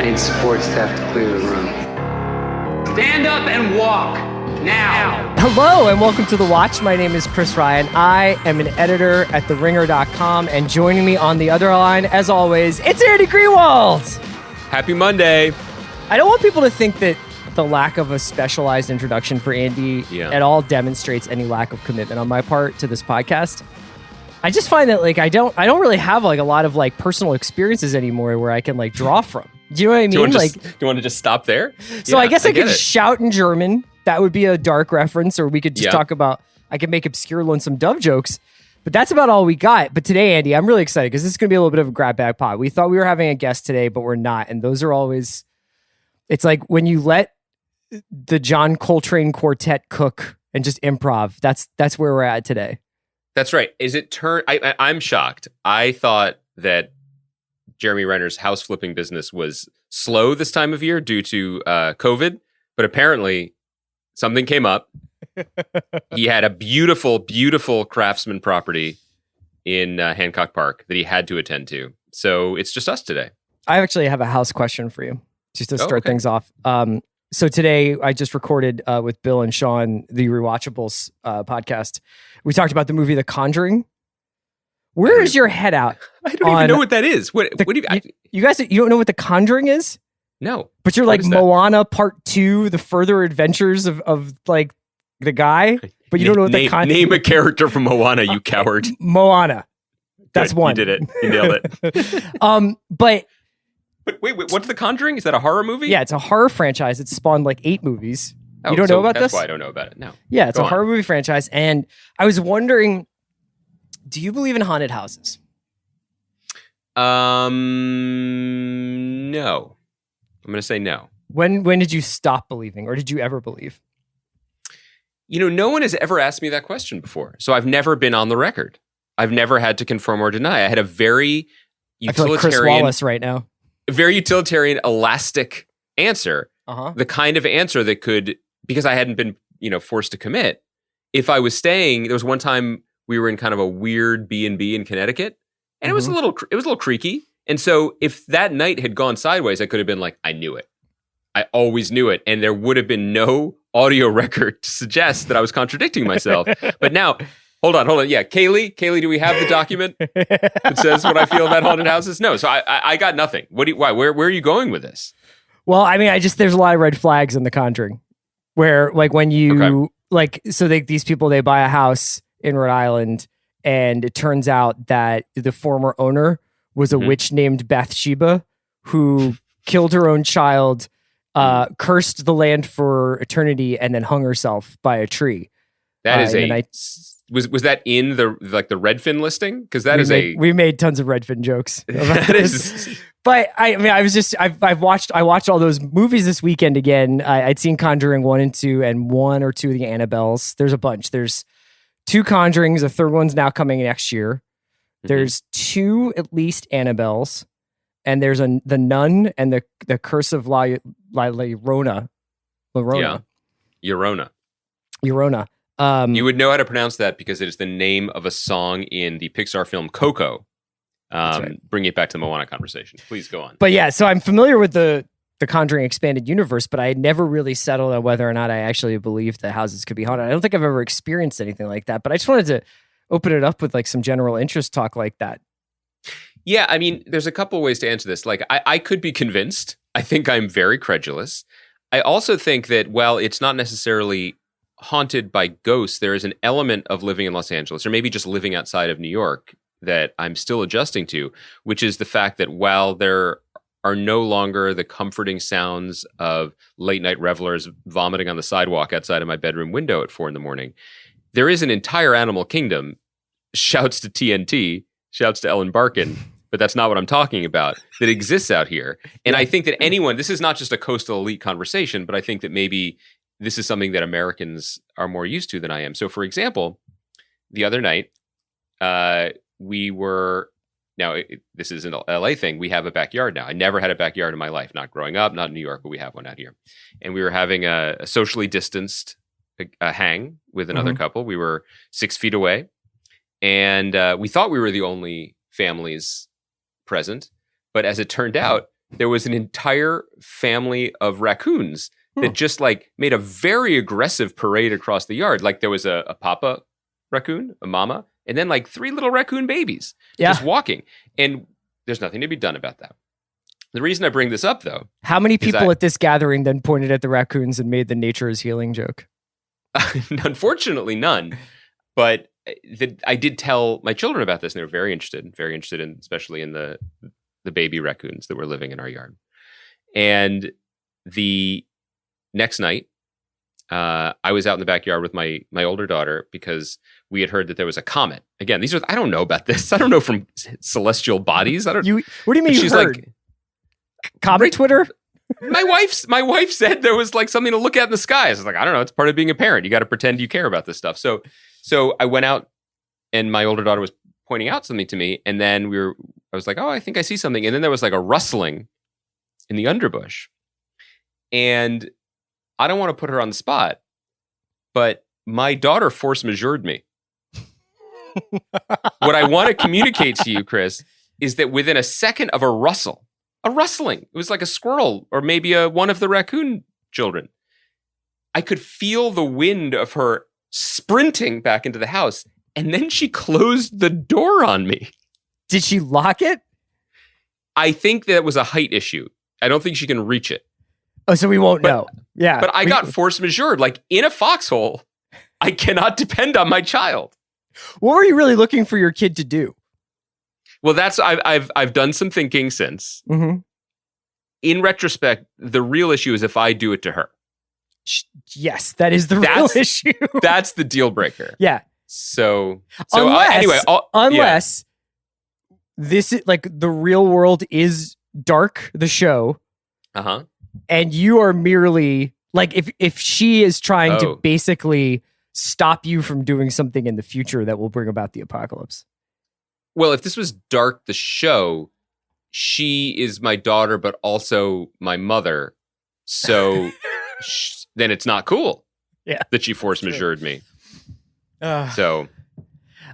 need support staff to clear the room. Stand up and walk now. Hello and welcome to The Watch. My name is Chris Ryan. I am an editor at TheRinger.com, and joining me on the other line, as always, it's Andy Greenwald. Happy Monday. I don't want people to think that the lack of a specialized introduction for Andy at all demonstrates any lack of commitment on my part to this podcast. I just find that I don't really have a lot of personal experiences anymore where I can draw from. Do you know what I mean? Do you want to just stop there? So I guess I could shout in German. That would be a dark reference, or we could just talk about, I could make obscure Lonesome Dove jokes, but that's about all we got. But today, Andy, I'm really excited because this is going to be a little bit of a grab bag pod. We thought we were having a guest today, but we're not. And those are always, it's like when you let the John Coltrane Quartet cook and just improv, that's where we're at today. That's right. I'm shocked. I thought that Jeremy Renner's house flipping business was slow this time of year due to COVID, but apparently something came up. He had a beautiful, beautiful Craftsman property in Hancock Park that he had to attend to. So it's just us today. I actually have a house question for you, just to start things off. So today I just recorded with Bill and Sean, the Rewatchables podcast. We talked about the movie The Conjuring. Where is your head out? I don't even know what that is. What do you guys, you don't know what The Conjuring is? No. But you're like Moana Part 2, The Further Adventures of the guy, but you don't know what the name a character from Moana, you coward. Moana. That's Good. one. You did it. You nailed it. But wait, what's The Conjuring? Is that a horror movie? Yeah, it's a horror franchise. It's spawned 8 movies. Oh, you don't know about that's this? That's why I don't know about it. No. Yeah, it's a horror movie franchise. And I was wondering, do you believe in haunted houses? No. I'm going to say no. When did you stop believing, or did you ever believe? No one has ever asked me that question before. So I've never been on the record. I've never had to confirm or deny. I had a very utilitarian, I feel like Chris Wallace right now. A very utilitarian, elastic answer. The kind of answer that could, because I hadn't been, forced to commit. If I was staying, there was one time we were in kind of a weird B&B in Connecticut, and it was a little creaky. And so if that night had gone sideways, I could have been like, I knew it. I always knew it. And there would have been no audio record to suggest that I was contradicting myself. But now, hold on. Yeah, Kaylee, do we have the document that says what I feel about haunted houses? No. So I got nothing. Why? Where are you going with this? Well, I mean, there's a lot of red flags in The Conjuring where when you these people, they buy a house in Rhode Island, and it turns out that the former owner was a witch named Bathsheba who killed her own child, cursed the land for eternity, and then hung herself by a tree. That is was that in the Redfin listing? Because we made tons of Redfin jokes about this. But I watched all those movies this weekend again. I'd seen Conjuring 1 and 2 and 1 or 2 of the Annabelles. There's a bunch. There's 2 Conjurings. The third one's now coming next year. There's 2 at least Annabelles, and there's the Nun and the Curse of La Llorona. Llorona. You would know how to pronounce that because it is the name of a song in the Pixar film Coco. Right. Bring it back to the Moana conversation. Please go on. But yeah, so I'm familiar with the Conjuring expanded universe, but I had never really settled on whether or not I actually believed that houses could be haunted. I don't think I've ever experienced anything like that, but I just wanted to open it up with some general interest talk like that. Yeah, I mean, there's a couple ways to answer this. I could be convinced. I think I'm very credulous. I also think that while it's not necessarily haunted by ghosts, there is an element of living in Los Angeles, or maybe just living outside of New York, that I'm still adjusting to, which is the fact that while there are no longer the comforting sounds of late night revelers vomiting on the sidewalk outside of my bedroom window at 4 a.m, there is an entire animal kingdom. Shouts to TNT, shouts to Ellen Barkin, but that's not what I'm talking about, that exists out here. And I think that this is not just a coastal elite conversation, but I think that maybe this is something that Americans are more used to than I am. So for example, the other night, this is an LA thing. We have a backyard now. I never had a backyard in my life, not growing up, not in New York, but we have one out here. And we were having a socially distanced hang with another couple. We were 6 feet away, and we thought we were the only families present. But as it turned out, there was an entire family of raccoons that just like made a very aggressive parade across the yard. Like there was a papa raccoon, a mama, and then like 3 little raccoon babies just walking. And there's nothing to be done about that. The reason I bring this up, though, how many people at this gathering then pointed at the raccoons and made the nature is healing joke? Unfortunately, none. But I did tell my children about this, and they were very interested in, especially in the baby raccoons that were living in our yard. And the next night, I was out in the backyard with my older daughter because we had heard that there was a comet. Again, I don't know about this. I don't know from celestial bodies. What do you mean? She's heard? Like comet Twitter. My wife said there was like something to look at in the sky. I was like, I don't know. It's part of being a parent. You got to pretend you care about this stuff. So I went out, and my older daughter was pointing out something to me, and then I was like, oh, I think I see something, and then there was like a rustling in the underbush, and I don't want to put her on the spot, but my daughter force majeured me. What I want to communicate to you, Chris, is that within a second of a rustling, it was like a squirrel or maybe one of the raccoon children, I could feel the wind of her sprinting back into the house, and then she closed the door on me. Did she lock it? I think that was a height issue. I don't think she can reach it. Oh, so we won't know. Yeah. But I got force majeured. Like in a foxhole, I cannot depend on my child. What were you really looking for your kid to do? Well, I've done some thinking since. Mm-hmm. In retrospect, the real issue is if I do it to her. Yes, that is the real issue. That's the deal breaker. Yeah. So unless this is like the real world is Dark, the show. Uh-huh. And you are merely like, if she is trying to basically stop you from doing something in the future that will bring about the apocalypse. Well, if this was Dark, the show, she is my daughter, but also my mother. So then it's not cool that she force majeured me. So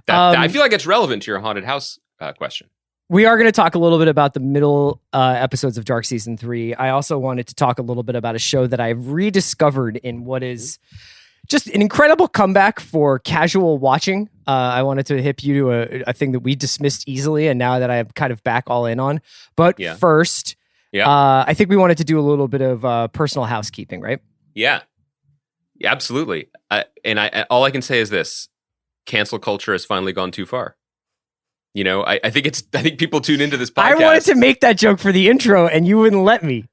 I feel like it's relevant to your haunted house question. We are going to talk a little bit about the middle episodes of Dark Season 3. I also wanted to talk a little bit about a show that I've rediscovered in what is just an incredible comeback for casual watching. I wanted to hip you to a thing that we dismissed easily, and now that I'm kind of back all in on. But first, I think we wanted to do a little bit of personal housekeeping, right? Yeah, absolutely. All I can say is this: cancel culture has finally gone too far. You know, I think people tune into this podcast. I wanted to make that joke for the intro, and you wouldn't let me.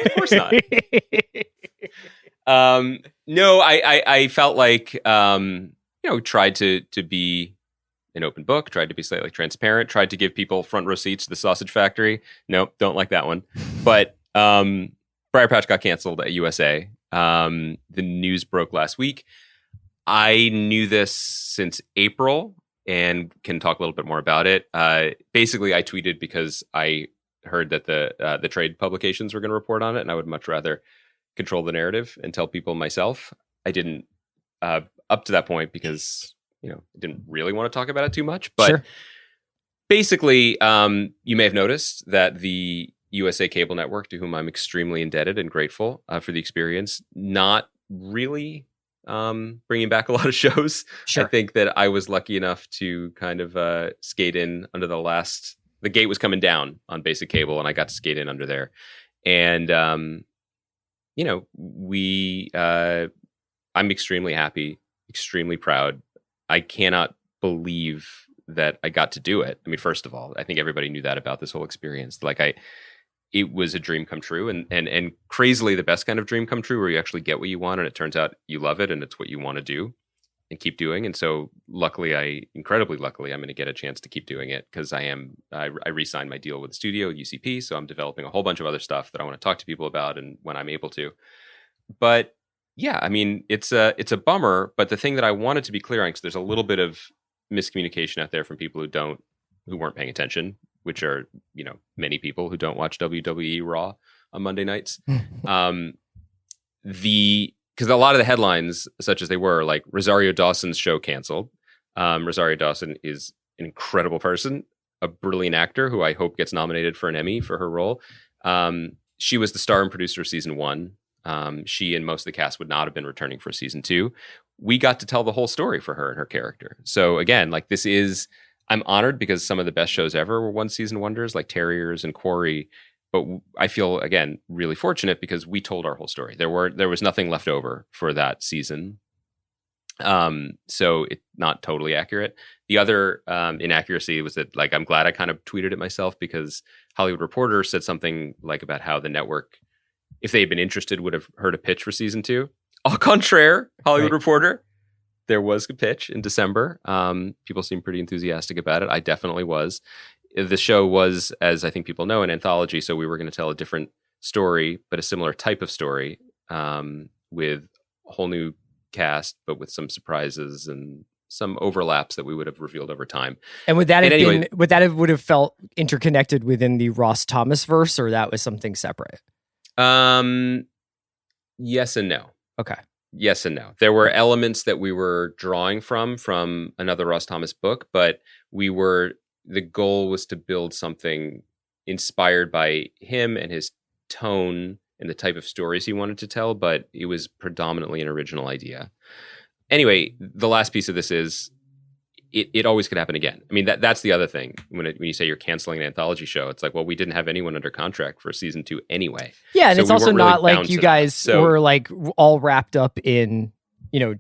Of course not. No, I felt like tried to be an open book, tried to be slightly transparent, tried to give people front row seats to the Sausage Factory. Nope, don't like that one. But Briarpatch got canceled at USA. The news broke last week. I knew this since April and can talk a little bit more about it. Basically, I tweeted because I heard that the trade publications were going to report on it, and I would much rather control the narrative and tell people myself. I didn't up to that point because I didn't really want to talk about it too much. But basically, you may have noticed that the USA Cable Network, to whom I'm extremely indebted and grateful for the experience, not really bringing back a lot of shows. Sure. I think that I was lucky enough to kind of skate in under the gate was coming down on basic cable, and I got to skate in under there. And I'm extremely happy, extremely proud. I cannot believe that I got to do it. I mean, first of all, I think everybody knew that about this whole experience. It was a dream come true, and crazily the best kind of dream come true, where you actually get what you want, and it turns out you love it, and it's what you want to do and keep doing. And so incredibly luckily, I'm going to get a chance to keep doing it because I re-signed my deal with the studio at UCP. So I'm developing a whole bunch of other stuff that I want to talk to people about, and when I'm able to. But yeah, I mean, it's a bummer. But the thing that I wanted to be clear on, because there's a little bit of miscommunication out there from people who weren't paying attention, which are, many people who don't watch WWE Raw on Monday nights. Because a lot of the headlines, such as they were, like Rosario Dawson's show canceled. Rosario Dawson is an incredible person, a brilliant actor who I hope gets nominated for an Emmy for her role. She was the star and producer of season 1. She and most of the cast would not have been returning for season 2. We got to tell the whole story for her and her character. So again, like I'm honored because some of the best shows ever were one season wonders, like Terriers and Quarry. But I feel, again, really fortunate because we told our whole story. There was nothing left over for that season. So it's not totally accurate. The other inaccuracy was that, like, I'm glad I kind of tweeted it myself because Hollywood Reporter said something like about how the network, if they had been interested, would have heard a pitch for season 2. Au contraire, Hollywood Reporter, there was a pitch in December. People seemed pretty enthusiastic about it. I definitely was. The show was, as I think people know, an anthology, so we were going to tell a different story, but a similar type of story, with a whole new cast, but with some surprises and some overlaps that we would have revealed over time. And would that have felt interconnected within the Ross Thomas verse, or that was something separate? Yes and no. Okay. Yes and no. There were elements that we were drawing from another Ross Thomas book, but the goal was to build something inspired by him and his tone and the type of stories he wanted to tell, but it was predominantly an original idea. Anyway, the last piece of this is it always could happen again. I mean, that's the other thing. When you say you're canceling an anthology show, it's like, well, we didn't have anyone under contract for season 2 anyway. Yeah, and so it's also not really like you guys were like all wrapped up in,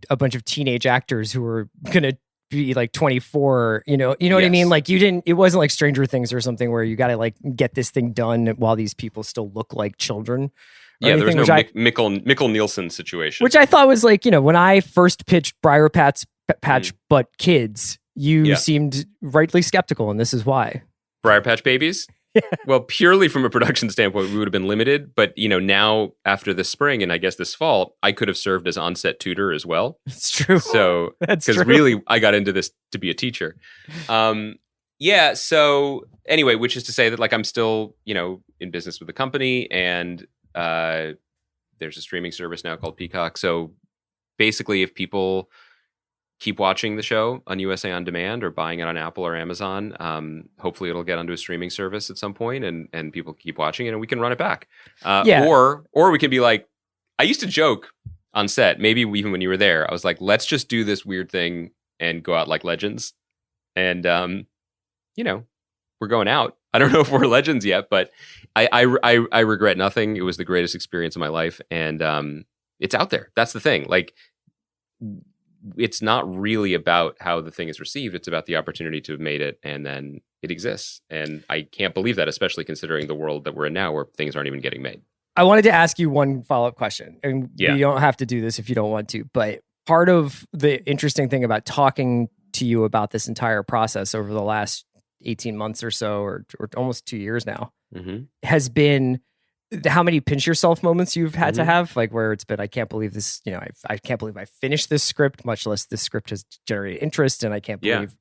a bunch of teenage actors who were going to be like 24, you know what I mean? Like it wasn't like Stranger Things or something where you got to like get this thing done while these people still look like children. Yeah, there was no Mikkel Nielsen situation. Which I thought was like, when I first pitched Briarpatch but kids, you seemed rightly skeptical, and this is why. Briarpatch Babies? Well, purely from a production standpoint, we would have been limited. But, now after this spring and I guess this fall, I could have served as on-set tutor as well. It's true. So, because really, I got into this to be a teacher. So anyway, which is to say that, like, I'm still, in business with the company, and there's a streaming service now called Peacock. So basically, if people keep watching the show on USA On Demand or buying it on Apple or Amazon, hopefully it'll get onto a streaming service at some point, and people keep watching it, and we can run it back. Or we can be like, I used to joke on set, maybe even when you were there, I was like, let's just do this weird thing and go out like legends. And, we're going out. I don't know if we're legends yet, but I regret nothing. It was the greatest experience of my life. And it's out there. That's the thing. Like, it's not really about how the thing is received. It's about the opportunity to have made it, and then it exists. And I can't believe that, especially considering the world that we're in now where things aren't even getting made. I wanted to ask you one follow-up question, and you don't have to do this if you don't want to, but part of the interesting thing about talking to you about this entire process over the last 18 months or so, or almost 2 years now, has been how many pinch yourself moments you've had to have, like where it's been, I can't believe this, I can't believe I finished this script, much less this script has generated interest. And I can't believe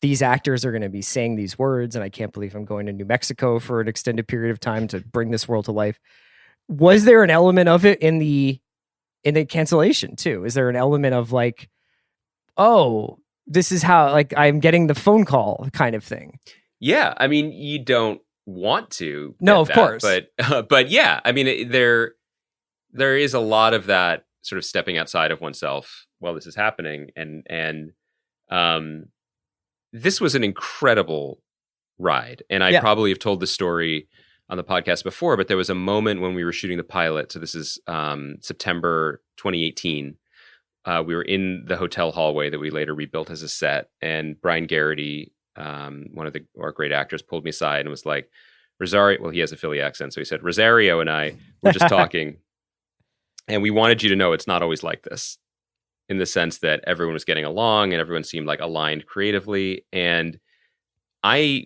these actors are going to be saying these words. And I can't believe I'm going to New Mexico for an extended period of time to bring this world to life. Was there an element of it in the cancellation too? Is there an element of like, oh, this is how, like, I'm getting the phone call kind of thing? Yeah. I mean, you don't want to. No, of course. But yeah, I mean, there is a lot of that sort of stepping outside of oneself while this is happening. And this was an incredible ride. And I probably have told this story on the podcast before, but there was a moment when we were shooting the pilot. So this is September 2018. We were in the hotel hallway that we later rebuilt as a set, and Brian Garrity, one of our great actors, pulled me aside and was like, Rosario, well, he has a Philly accent, so he said, Rosario and I were just talking, and we wanted you to know it's not always like this, in the sense that everyone was getting along and everyone seemed like aligned creatively. And I,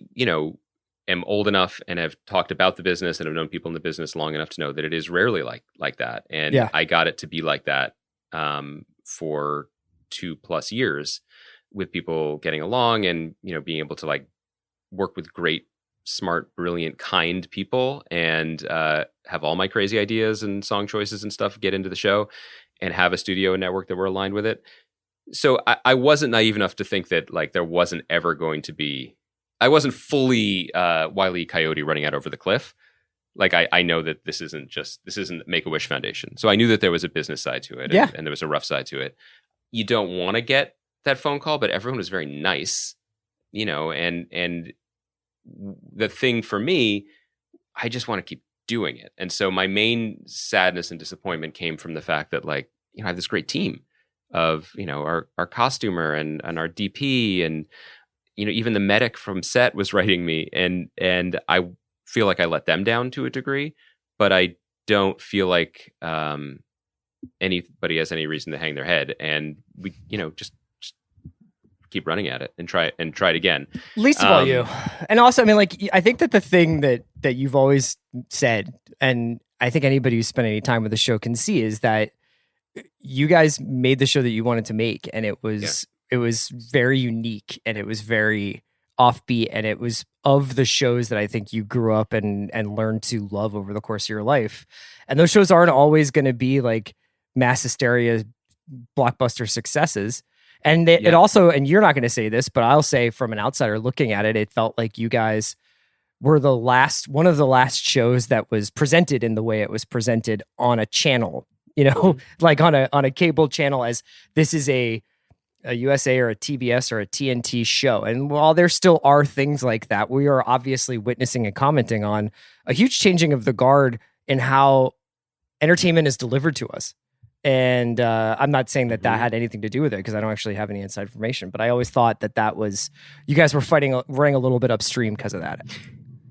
am old enough and have talked about the business and have known people in the business long enough to know that it is rarely like that. And I got it to be like that for 2+ years, with people getting along and, being able to like work with great, smart, brilliant, kind people, and have all my crazy ideas and song choices and stuff get into the show, and have a studio and network that were aligned with it. So I wasn't naive enough to think that like there wasn't ever going to be, I wasned fully Wile E. Coyote running out over the cliff. Like I know that this isn't Make-A-Wish Foundation. So I knew that there was a business side to it, and there was a rough side to it. You don't want to get that phone call, but everyone was very nice, and the thing for me, I just want to keep doing it. And so my main sadness and disappointment came from the fact that, like, I have this great team of, our costumer and our DP, and, even the medic from set was writing me, and I feel like I let them down to a degree, but I don't feel like anybody has any reason to hang their head, and we, just keep running at it and try it again. Least of all you. And also, I mean, like, I think that the thing that you've always said, and I think anybody who's spent any time with the show can see, is that you guys made the show that you wanted to make, and it was very unique, and it was very offbeat, and it was of the shows that I think you grew up and learned to love over the course of your life. And those shows aren't always going to be like mass hysteria blockbuster successes. And it also, and you're not going to say this, but I'll say from an outsider looking at it, it felt like you guys were one of the last shows that was presented in the way it was presented on a channel, like on a cable channel, as this is a USA or a TBS or a TNT show. And while there still are things like that, we are obviously witnessing and commenting on a huge changing of the guard in how entertainment is delivered to us. And I'm not saying that had anything to do with it, because I don't actually have any inside information, but I always thought that was, you guys were running a little bit upstream because of that.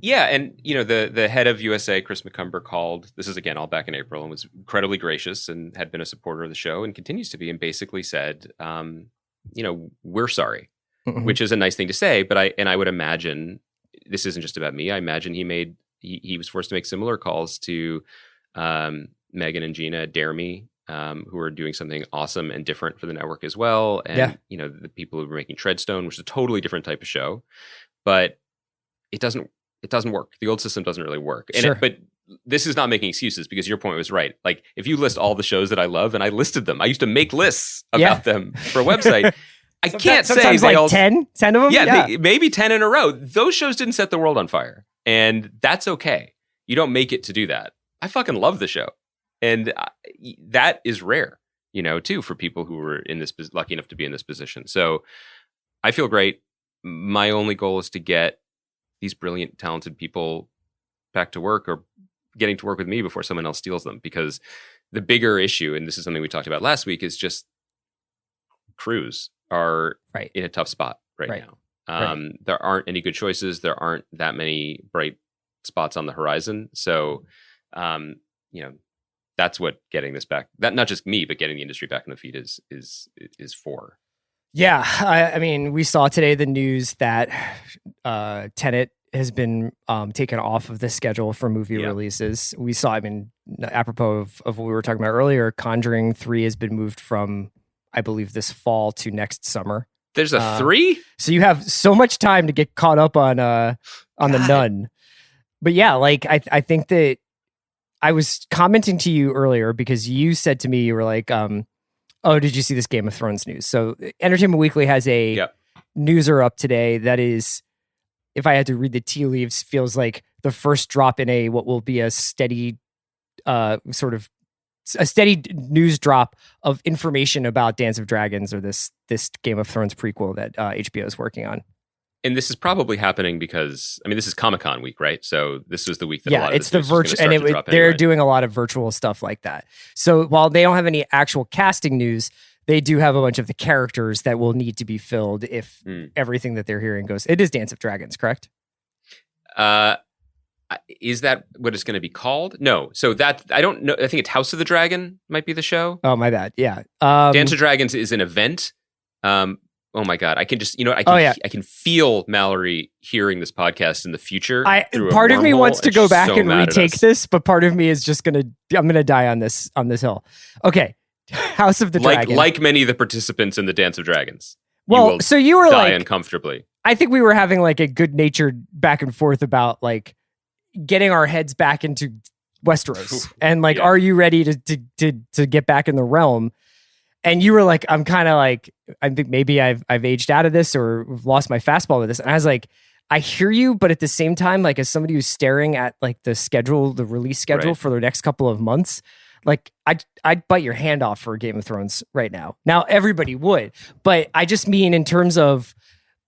Yeah, and the head of USA, Chris McCumber, called, this is again all back in April, and was incredibly gracious and had been a supporter of the show and continues to be, and basically said, we're sorry, which is a nice thing to say, but I would imagine this isn't just about me. I imagine he was forced to make similar calls to Megan and Gina at Dare Me, who are doing something awesome and different for the network as well. And, the people who were making Treadstone, which is a totally different type of show, but it doesn't work. The old system doesn't really work. And but this is not making excuses, because your point was right. Like, if you list all the shows that I love, and I listed them, I used to make lists about them for a website. I can't say they like all 10 of them. Yeah. Maybe 10 in a row. Those shows didn't set the world on fire, and that's okay. You don't make it to do that. I fucking love the show. And that is rare, too, for people who were lucky enough to be in this position. So I feel great. My only goal is to get these brilliant, talented people back to work, or getting to work with me before someone else steals them. Because the bigger issue, and this is something we talked about last week, is just crews are in a tough spot right now. There aren't any good choices. There aren't that many bright spots on the horizon. So, that's what getting this back, that not just me, but getting the industry back on the feet is for. Yeah. I mean, we saw today the news that Tenet has been taken off of the schedule for movie releases. We saw, I mean, apropos of what we were talking about earlier, Conjuring 3 has been moved from, I believe, this fall to next summer. There's a 3? So you have so much time to get caught up on The Nun. But yeah, like, I think that I was commenting to you earlier because you said to me, you were like, oh, did you see this Game of Thrones news? So Entertainment Weekly has a newser up today that is, if I had to read the tea leaves, feels like the first drop in what will be a steady steady news drop of information about Dance of Dragons, or this Game of Thrones prequel that HBO is working on. And this is probably happening because, I mean, this is Comic-Con week, right? So this was the week that a lot of it's the virtual, and they're doing a lot of virtual stuff like that. So while they don't have any actual casting news, they do have a bunch of the characters that will need to be filled if everything that they're hearing goes. It is Dance of Dragons, correct? Is that what it's going to be called? No. So that, I don't know. I think it's House of the Dragon might be the show. Oh, my bad. Yeah. Dance of Dragons is an event. Oh my God. I can just, I can feel Mallory hearing this podcast in the future. Part of me wants to go back and retake this, but part of me is just I'm going to die on this hill. Okay. House of the Dragon. Like many of the participants in the Dance of Dragons. Well, so you were die uncomfortably. I think we were having like a good natured back and forth about like getting our heads back into Westeros and like, are you ready to get back in the realm? And you were like, I'm kind of like, I think maybe I've aged out of this or lost my fastball with this. And I was like, I hear you, but at the same time, like as somebody who's staring at like the release schedule for the next couple of months, like I'd bite your hand off for Game of Thrones right now. Now everybody would, but I just mean in terms of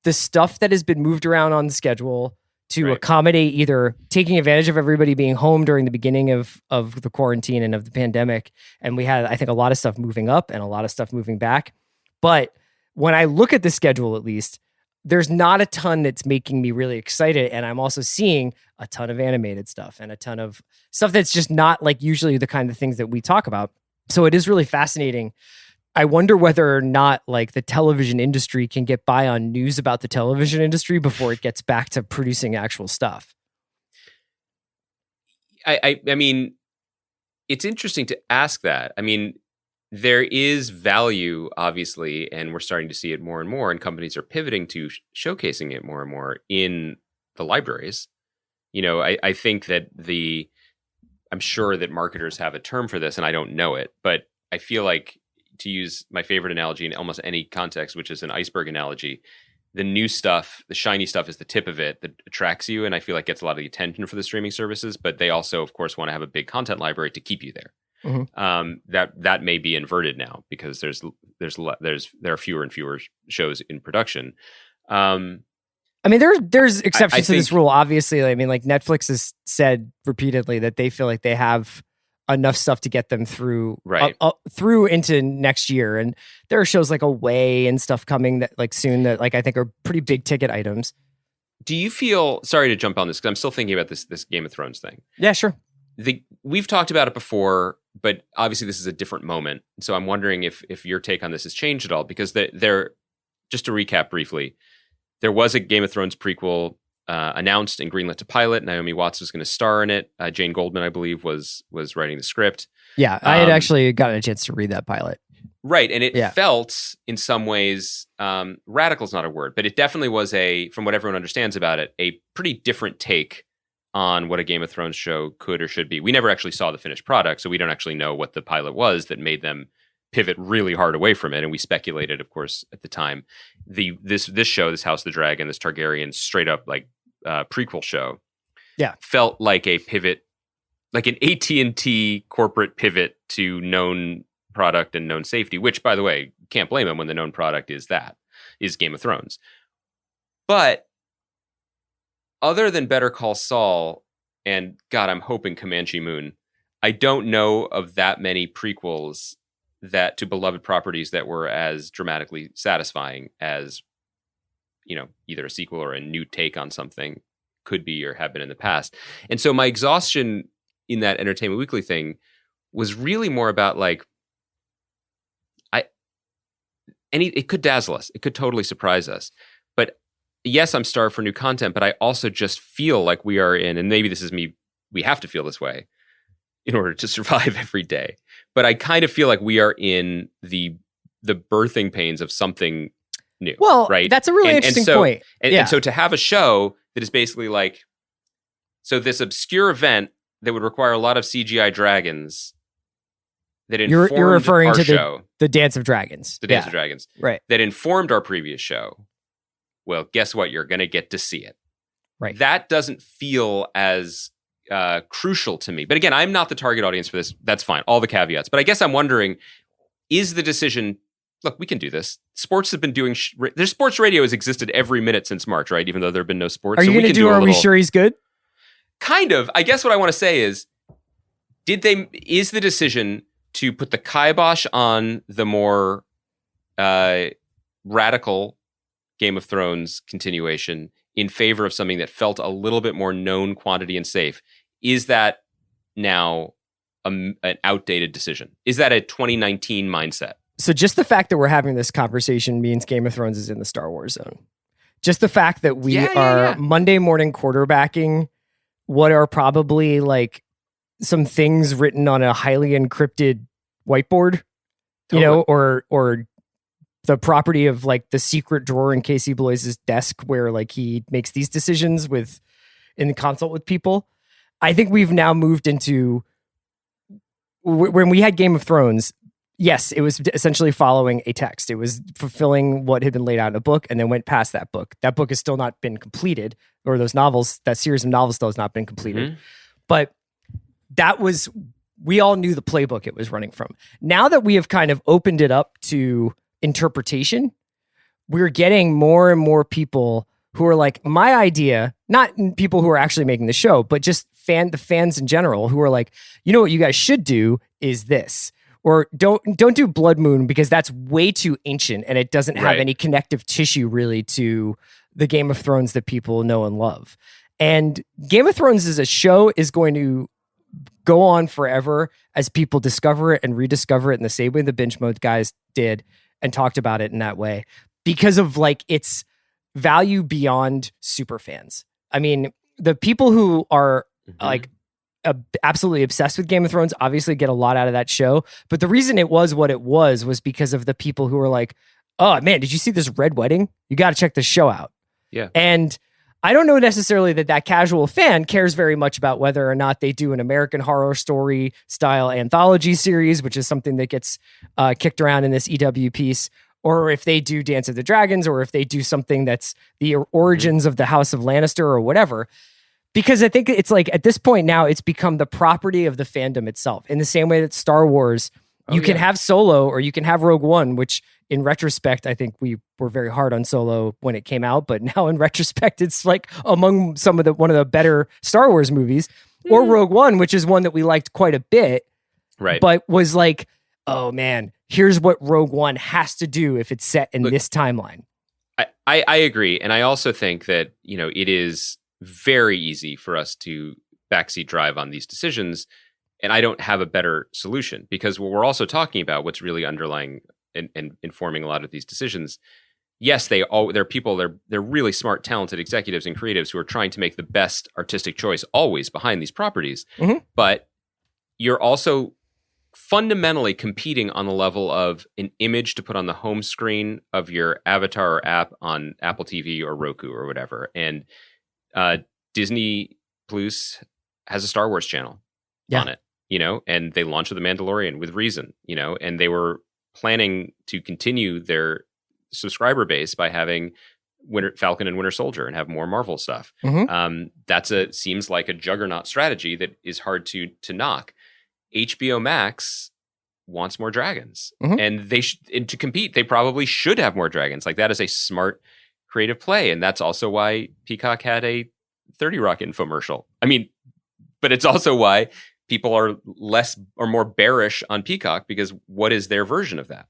the stuff that has been moved around on the schedule to accommodate either taking advantage of everybody being home during the beginning of the quarantine and of the pandemic. And we had, I think, a lot of stuff moving up and a lot of stuff moving back. But when I look at the schedule, at least, there's not a ton that's making me really excited. And I'm also seeing a ton of animated stuff and a ton of stuff that's just not like usually the kind of things that we talk about. So it is really fascinating. I wonder whether or not like the television industry can get by on news about the television industry before it gets back to producing actual stuff. I mean, it's interesting to ask that. I mean, there is value, obviously, and we're starting to see it more and more, and companies are pivoting to showcasing it more and more in the libraries. You know, I think that I'm sure that marketers have a term for this, and I don't know it, but I feel like, to use my favorite analogy in almost any context, which is an iceberg analogy, the new stuff, the shiny stuff is the tip of it that attracts you, and I feel like gets a lot of the attention for the streaming services, but they also, of course, want to have a big content library to keep you there. Mm-hmm. That may be inverted now because there are fewer and fewer shows in production. I mean, there's exceptions to this rule, obviously. I mean, like Netflix has said repeatedly that they feel like they have enough stuff to get them through through into next year, and there are shows like Away and stuff coming that like soon that like I think are pretty big ticket items. Do you feel, sorry to jump on this because I'm still thinking about this Game of Thrones thing? Yeah, sure. We've talked about it before, but obviously this is a different moment. So I'm wondering if your take on this has changed at all, because just to recap briefly, there was a Game of Thrones prequel announced and greenlit to pilot. Naomi Watts was going to star in it. Jane Goldman, I believe, was writing the script. Yeah, I had actually gotten a chance to read that pilot. Right, and it felt in some ways, radical is not a word, but it definitely was from what everyone understands about it, a pretty different take on what a Game of Thrones show could or should be. We never actually saw the finished product, so we don't actually know what the pilot was that made them pivot really hard away from it. And we speculated, of course, at the time, this show, this House of the Dragon, this Targaryen straight up like prequel show, felt like a pivot, like an AT&T corporate pivot to known product and known safety, which, by the way, can't blame them when the known product is Game of Thrones. But other than Better Call Saul and, God, I'm hoping Comanche Moon, I don't know of that many prequels that to beloved properties that were as dramatically satisfying as, you know, either a sequel or a new take on something could be or have been in the past. And so my exhaustion in that Entertainment Weekly thing was really more about like, it could dazzle us. It could totally surprise us. But yes, I'm starved for new content, but I also just feel like we are in, and maybe this is me, we have to feel this way in order to survive every day. But I kind of feel like we are in the birthing pains of something new. Well, right? That's a really interesting point. And so to have a show that is basically like, so this obscure event that would require a lot of CGI dragons that informed you're referring our to show. The Dance of Dragons. The Dance of Dragons. Right. That informed our previous show. Well, guess what? You're going to get to see it. Right. That doesn't feel as crucial to me. But again, I'm not the target audience for this. That's fine. All the caveats. But I guess I'm wondering, is the decision, look, we can do this. Sports have been doing, their sports radio has existed every minute since March, right? Even though there have been no sports. Are you going to do Are We Sure He's Good? Kind of. I guess what I want to say is, is the decision to put the kibosh on the more radical Game of Thrones continuation in favor of something that felt a little bit more known quantity and safe, is that now an outdated decision? Is that a 2019 mindset? So just the fact that we're having this conversation means Game of Thrones is in the Star Wars zone. Just the fact that we are Monday morning quarterbacking what are probably like some things written on a highly encrypted whiteboard, you know, or the property of like the secret drawer in Casey Bloys's desk where like he makes these decisions in the consult with people. I think we've now moved into when we had Game of Thrones. Yes, it was essentially following a text. It was fulfilling what had been laid out in a book and then went past that book. That book has still not been completed. or those novels, that series of novels still has not been completed. But we all knew the playbook it was running from. Now that we have kind of opened it up to interpretation, we're getting more and more people who are like, my idea, not people who are actually making the show, but just the fans in general who are like, you know what you guys should do is this. Or don't do Blood Moon because that's way too ancient and it doesn't have any connective tissue really to the Game of Thrones that people know and love. And Game of Thrones as a show is going to go on forever as people discover it and rediscover it in the same way the binge mode guys did and talked about it in that way because of like its value beyond super fans. I mean, the people who are like absolutely obsessed with Game of Thrones obviously get a lot out of that show, but the reason it was what it was because of the people who were like, oh man, did you see this Red Wedding? You got to check this show out. Yeah. And I don't know necessarily that casual fan cares very much about whether or not they do an American Horror Story style anthology series, which is something that gets kicked around in this EW piece, or if they do Dance of the Dragons, or if they do something that's the origins of the House of Lannister or whatever. Because I think it's like at this point now, it's become the property of the fandom itself. In the same way that Star Wars, you can have Solo or you can have Rogue One, which in retrospect, I think we were very hard on Solo when it came out, but now in retrospect, it's like among one of the better Star Wars movies, or Rogue One, which is one that we liked quite a bit, right? But was like, oh man, here's what Rogue One has to do if it's set in this timeline. I agree, and I also think that it is very easy for us to backseat drive on these decisions, and I don't have a better solution because what we're also talking about, what's really underlying and informing a lot of these decisions. Yes, they're people, they're really smart, talented executives and creatives who are trying to make the best artistic choice always behind these properties. But you're also fundamentally competing on the level of an image to put on the home screen of your avatar or app on Apple TV or Roku or whatever. And Disney Plus has a Star Wars channel on it, and they launched The Mandalorian with reason, and they were planning to continue their subscriber base by having Falcon and Winter Soldier and have more Marvel stuff. That's seems like a juggernaut strategy that is hard to knock. HBO Max wants more dragons, and and to compete, they probably should have more dragons. Like that is a smart creative play, and that's also why Peacock had a 30 Rock infomercial. I mean, but it's also why people are less or more bearish on Peacock because what is their version of that,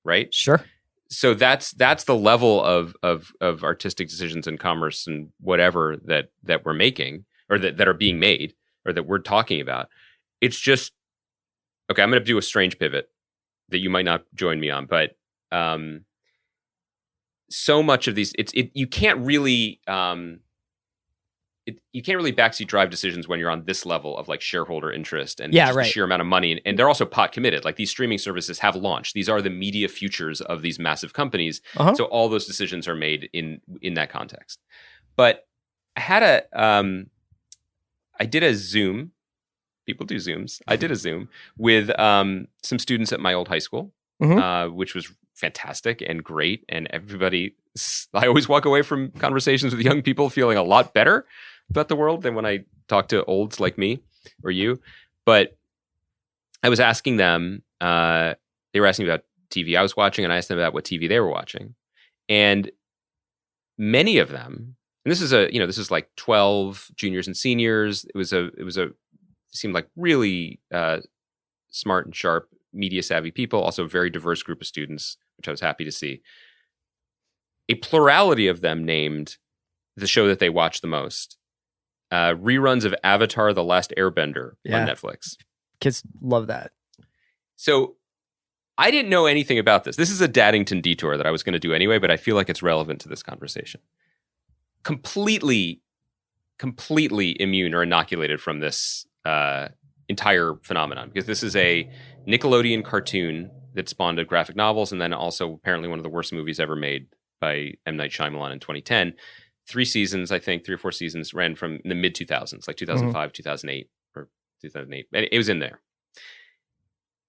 right? Sure. So that's the level of artistic decisions and commerce and whatever that we're making or that are being made or that we're talking about. It's just okay. I'm going to do a strange pivot that you might not join me on, but so much of these, you can't really backseat drive decisions when you're on this level of like shareholder interest and the sheer amount of money. And they're also pot committed. Like these streaming services have launched. These are the media futures of these massive companies. So all those decisions are made in that context. But I had I did a Zoom. People do Zooms. I did a Zoom with some students at my old high school, which was fantastic and great. And I always walk away from conversations with young people feeling a lot better about the world than when I talk to olds like me or you. But I was asking them, they were asking about TV I was watching, and I asked them about what TV they were watching. And many of them, and this is like 12 juniors and seniors. It seemed like really smart and sharp, media savvy people, also a very diverse group of students, which I was happy to see. A plurality of them named the show that they watch the most. Reruns of Avatar: The Last Airbender on Netflix. Kids love that. So I didn't know anything about this. This is a Daddington detour that I was going to do anyway, but I feel like it's relevant to this conversation. Completely immune or inoculated from this entire phenomenon, because this is a Nickelodeon cartoon that spawned a graphic novels and then also apparently one of the worst movies ever made by M. Night Shyamalan in 2010. 3 seasons, I think, 3 or 4 seasons, ran from the mid 2000s, like 2005, 2008, or 2008. It was in there.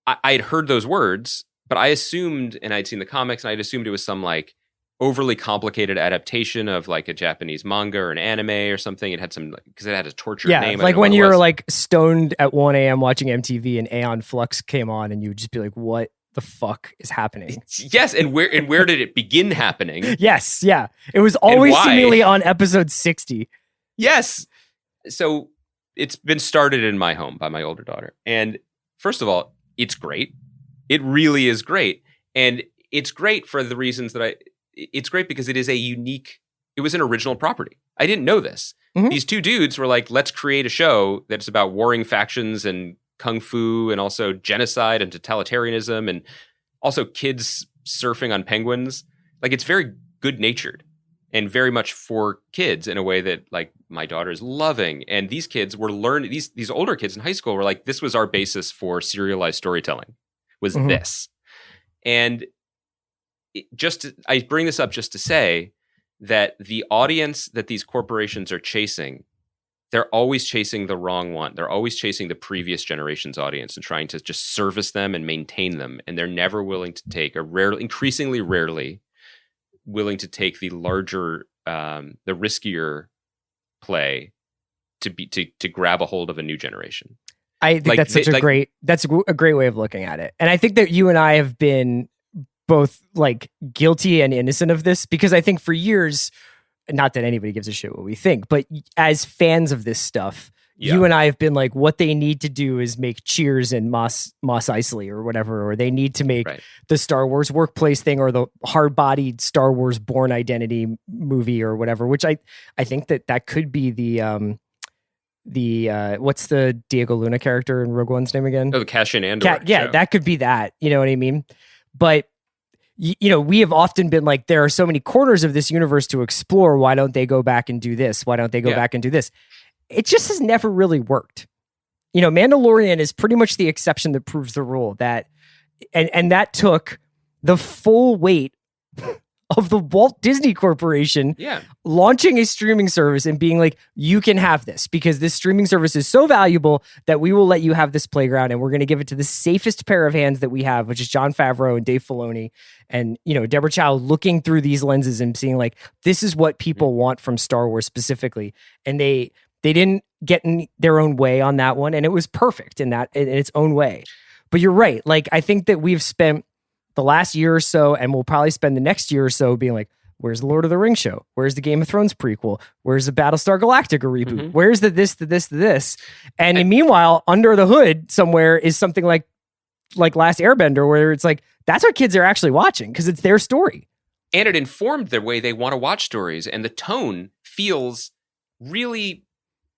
I had heard those words, but I assumed, and I'd seen the comics, and I'd assumed it was some like overly complicated adaptation of like a Japanese manga or an anime or something. It had some, because it had a tortured name. Like when you're like stoned at 1 a.m. watching MTV and Aeon Flux came on, and you would just be like, what the fuck is happening? Yes, and where did it begin happening? Yes, yeah. It was always seemingly on episode 60. Yes. So it's been started in my home by my older daughter. And first of all, it's great. It really is great. And it's great for the reasons that it's great because it is it was an original property. I didn't know this. Mm-hmm. These two dudes were like, let's create a show that's about warring factions and kung fu and also genocide and totalitarianism and also kids surfing on penguins. Like, it's very good natured and very much for kids in a way that like my daughter is loving. And these kids were learning, these older kids in high school were like, this was our basis for serialized storytelling, was mm-hmm. this. And I bring this up just to say that the audience that these corporations are chasing, they're always chasing the wrong one. They're always chasing the previous generation's audience and trying to just service them and maintain them. And they're never willing to take, increasingly rarely willing to take the larger, the riskier play to grab a hold of a new generation. I think that's a great way of looking at it. And I think that you and I have been both like guilty and innocent of this, because I think for years, not that anybody gives a shit what we think, but as fans of this stuff, you and I have been like, what they need to do is make Cheers and Mos Eisley or whatever, or they need to make the Star Wars workplace thing or the hard-bodied Star Wars Bourne Identity movie or whatever, which I think that could be the what's the Diego Luna character in Rogue One's name again? Oh, the Cassian Andor. That could be that. You know what I mean? But you know, we have often been like, there are so many corners of this universe to explore. Why don't they go back and do this? Why don't they go back and do this? It just has never really worked. You know, Mandalorian is pretty much the exception that proves the rule, that, and that took the full weight of the Walt Disney Corporation launching a streaming service and being like, you can have this because this streaming service is so valuable that we will let you have this playground, and we're going to give it to the safest pair of hands that we have, which is Jon Favreau and Dave Filoni. And, you know, Deborah Chow looking through these lenses and seeing like, this is what people want from Star Wars specifically. And they didn't get in their own way on that one. And it was perfect in its own way. But you're right. Like, I think that we've spent the last year or so, and we'll probably spend the next year or so being like, where's the Lord of the Rings show? Where's the Game of Thrones prequel? Where's the Battlestar Galactica reboot? Mm-hmm. Where's the this? And meanwhile, under the hood somewhere is something like Last Airbender, where it's like, that's what kids are actually watching because it's their story. And it informed the way they want to watch stories. And the tone feels really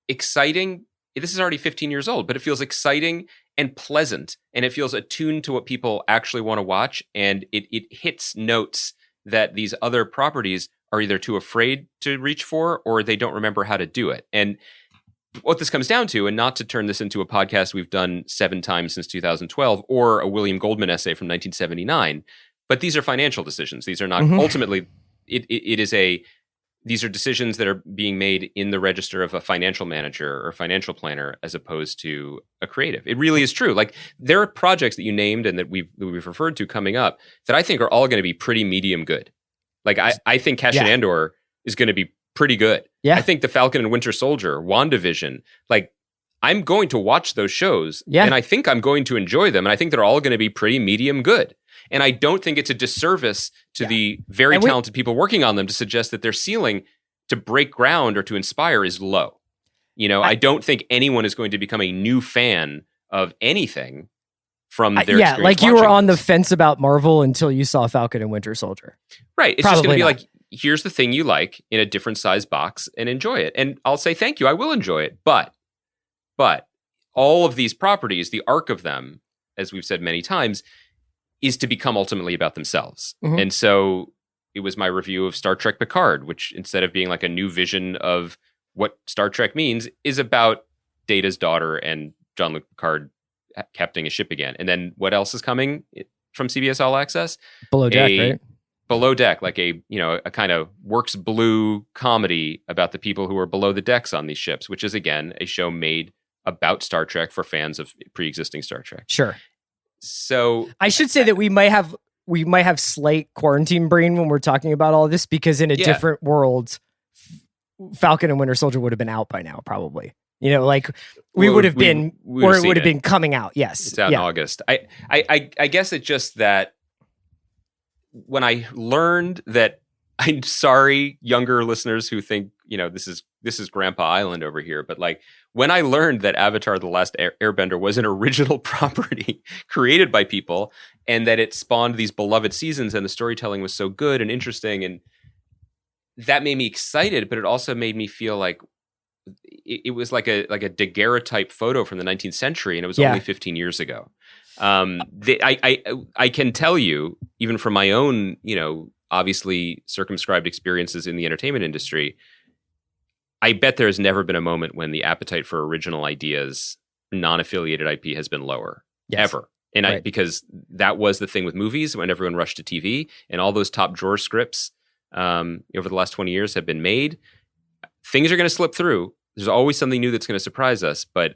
exciting. This is already 15 years old, but it feels exciting and pleasant, and it feels attuned to what people actually want to watch, and it hits notes that these other properties are either too afraid to reach for or they don't remember how to do it. And what this comes down to, and not to turn this into a podcast we've done 7 times since 2012 or a William Goldman essay from 1979, but these are financial decisions. These are not ultimately, these are decisions that are being made in the register of a financial manager or financial planner as opposed to a creative. It really is true. Like, there are projects that you named and that we've referred to coming up that I think are all going to be pretty medium good. Like, I think Cassian Andor is going to be pretty good. Yeah. I think The Falcon and Winter Soldier, WandaVision, like, I'm going to watch those shows and I think I'm going to enjoy them. And I think they're all going to be pretty medium good. And I don't think it's a disservice to the very talented people working on them to suggest that their ceiling to break ground or to inspire is low. You know, I don't think anyone is going to become a new fan of anything from their experience. Like you were on the fence about Marvel until you saw Falcon and Winter Soldier. Right. It's just going to be like, here's the thing you like in a different size box and enjoy it. And I'll say, thank you, I will enjoy it. But all of these properties, the arc of them, as we've said many times, is to become ultimately about themselves. Mm-hmm. And so it was my review of Star Trek Picard, which instead of being like a new vision of what Star Trek means, is about Data's daughter and Jean-Luc Picard captaining a ship again. And then what else is coming from CBS All Access? Below Deck, right? Below Deck, like a kind of Works Blue comedy about the people who are below the decks on these ships, which is, again, a show made about Star Trek for fans of pre-existing Star Trek. Sure. So I should say that we might have we might have slight quarantine brain when we're talking about all this, because in a different world, Falcon and Winter Soldier would have been out by now, probably. You know, like we would have been, or it would have been coming out. Yes, it's out in August. I guess it's just that when I learned that, I'm sorry, younger listeners who think, you know, this is Grandpa Island over here, but like when I learned that Avatar: The Last Airbender was an original property created by people, and that it spawned these beloved seasons, and the storytelling was so good and interesting, and that made me excited, but it also made me feel like it was like a daguerreotype photo from the 19th century, and it was only 15 years ago. I can tell you, even from my own, you know, obviously circumscribed experiences in the entertainment industry, I bet there has never been a moment when the appetite for original ideas, non-affiliated IP, has been lower, ever. And because that was the thing with movies when everyone rushed to TV, and all those top drawer scripts over the last 20 years have been made. Things are going to slip through. There's always something new that's going to surprise us. But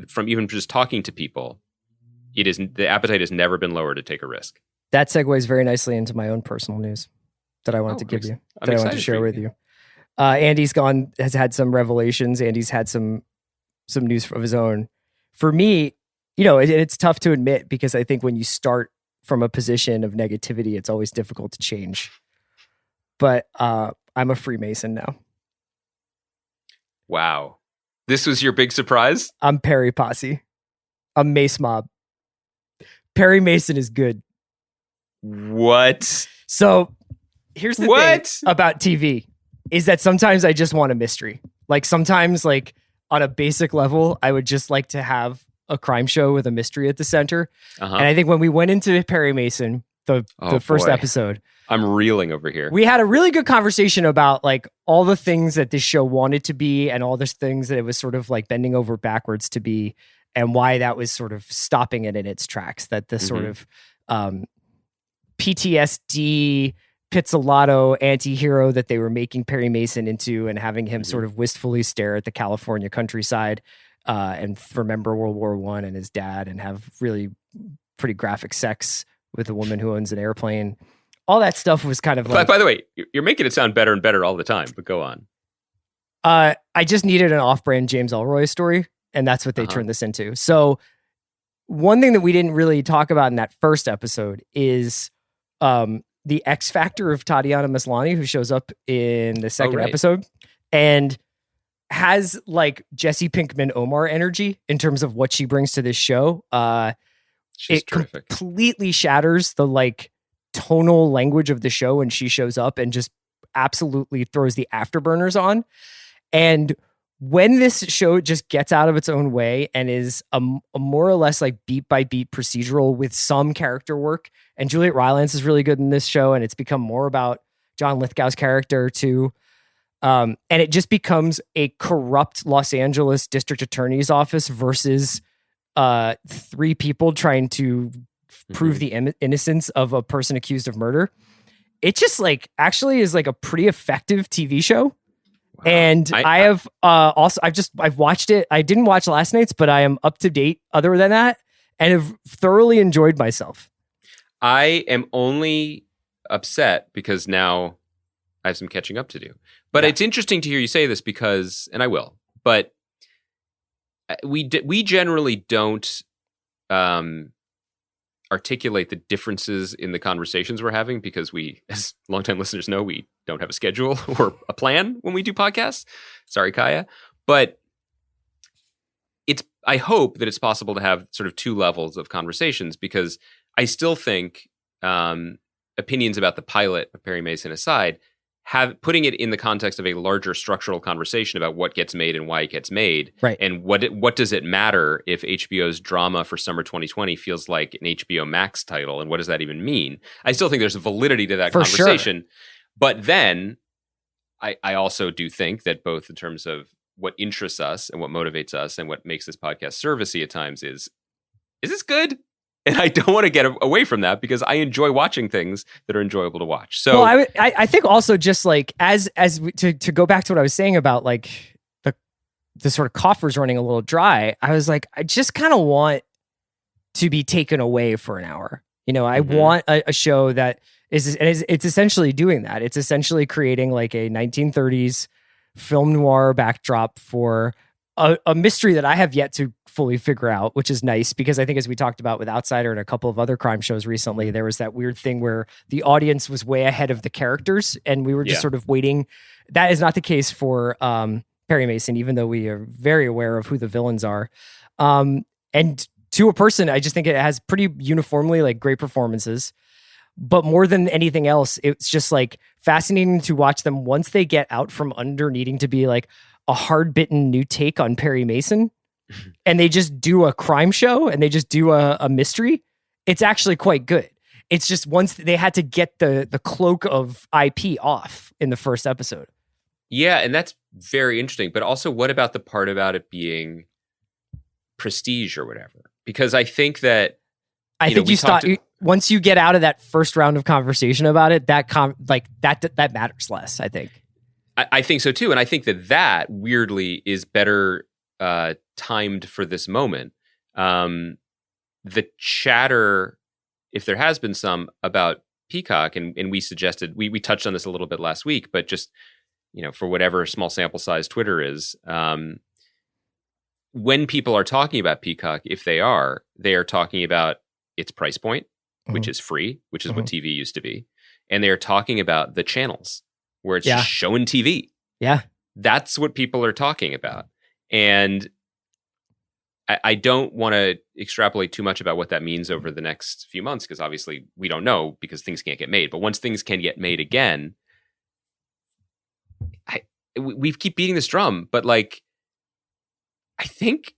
from even just talking to people, the appetite has never been lower to take a risk. That segues very nicely into my own personal news that I wanted to give you, that I wanted to share with you. Andy's has had some revelations. Andy's had some news of his own. For me, you know, it's tough to admit, because I think when you start from a position of negativity, it's always difficult to change. But I'm a Freemason now. Wow. This was your big surprise? I'm Perry Posse. I'm Mace Mob. Perry Mason is good. What? So here's the thing about TV, is that sometimes I just want a mystery. Like sometimes, like on a basic level, I would just like to have a crime show with a mystery at the center. And I think when we went into Perry Mason, the first episode, I'm reeling over here. We had a really good conversation about like all the things that this show wanted to be, and all the things that it was sort of like bending over backwards to be, and why that was sort of stopping it in its tracks. That the sort of PTSD pizzolatto anti-hero that they were making Perry Mason into, and having him sort of wistfully stare at the California countryside and remember World War I and his dad, and have really pretty graphic sex with a woman who owns an airplane. All that stuff was kind of like... By the way, you're making it sound better and better all the time, but go on. I just needed an off-brand James Ellroy story, and that's what they turned this into. So one thing that we didn't really talk about in that first episode is the X factor of Tatiana Maslany, who shows up in the second episode and has like Jesse Pinkman Omar energy in terms of what she brings to this show. She's terrific. Completely shatters the like tonal language of the show when she shows up, and just absolutely throws the afterburners on. And when this show just gets out of its own way and is a more or less like beat by beat procedural with some character work, and Juliet Rylance is really good in this show, and it's become more about John Lithgow's character too. And it just becomes a corrupt Los Angeles district attorney's office versus three people trying to prove the innocence of a person accused of murder. It just like actually is like a pretty effective TV show. Wow. And I've watched it. I didn't watch last night's, but I am up to date other than that, and have thoroughly enjoyed myself. I am only upset because now I have some catching up to do. But it's interesting to hear you say this because, and I will, but we generally don't articulate the differences in the conversations we're having, because we, as longtime listeners know, we don't have a schedule or a plan when we do podcasts. Sorry, Kaya. But I hope that it's possible to have sort of two levels of conversations, because I still think opinions about the pilot of Perry Mason aside, putting it in the context of a larger structural conversation about what gets made and why it gets made, right? And what does it matter if HBO's drama for summer 2020 feels like an HBO Max title, and what does that even mean? I still think there's a validity to that conversation. Sure. But then I also do think that both in terms of what interests us and what motivates us and what makes this podcast servicey at times is this good? And I don't want to get away from that, because I enjoy watching things that are enjoyable to watch. So, well, I think also just like to go back to what I was saying about like the sort of coffers running a little dry. I was like, I just kind of want to be taken away for an hour. I want a show that it's essentially doing that. It's essentially creating like a 1930s film noir backdrop for a mystery that I have yet to fully figure out, which is nice because I think, as we talked about with Outsider and a couple of other crime shows recently, there was that weird thing where the audience was way ahead of the characters and we were just sort of waiting. That is not the case for Perry Mason, even though we are very aware of who the villains are. And to a person, I just think it has pretty uniformly like great performances. But more than anything else, it's just like fascinating to watch them once they get out from under needing to be like a hard-bitten new take on Perry Mason, and they just do a crime show and they just do a mystery. It's actually quite good. It's just once they had to get the cloak of IP off in the first episode. Yeah, and that's very interesting. But also, what about the part about it being prestige or whatever? Because I think that I think you stop once you get out of that first round of conversation about it. That matters less. I think. I think so too, and I think that weirdly is better timed for this moment. The chatter, if there has been some, about Peacock, and we suggested we touched on this a little bit last week, but just for whatever small sample size Twitter is, when people are talking about Peacock, if they are talking about its price point, which is free, which is what TV used to be, and they are talking about the channels where it's just showing TV. Yeah. That's what people are talking about. And I don't want to extrapolate too much about what that means over the next few months, because obviously we don't know because things can't get made. But once things can get made again, we keep beating this drum, but like,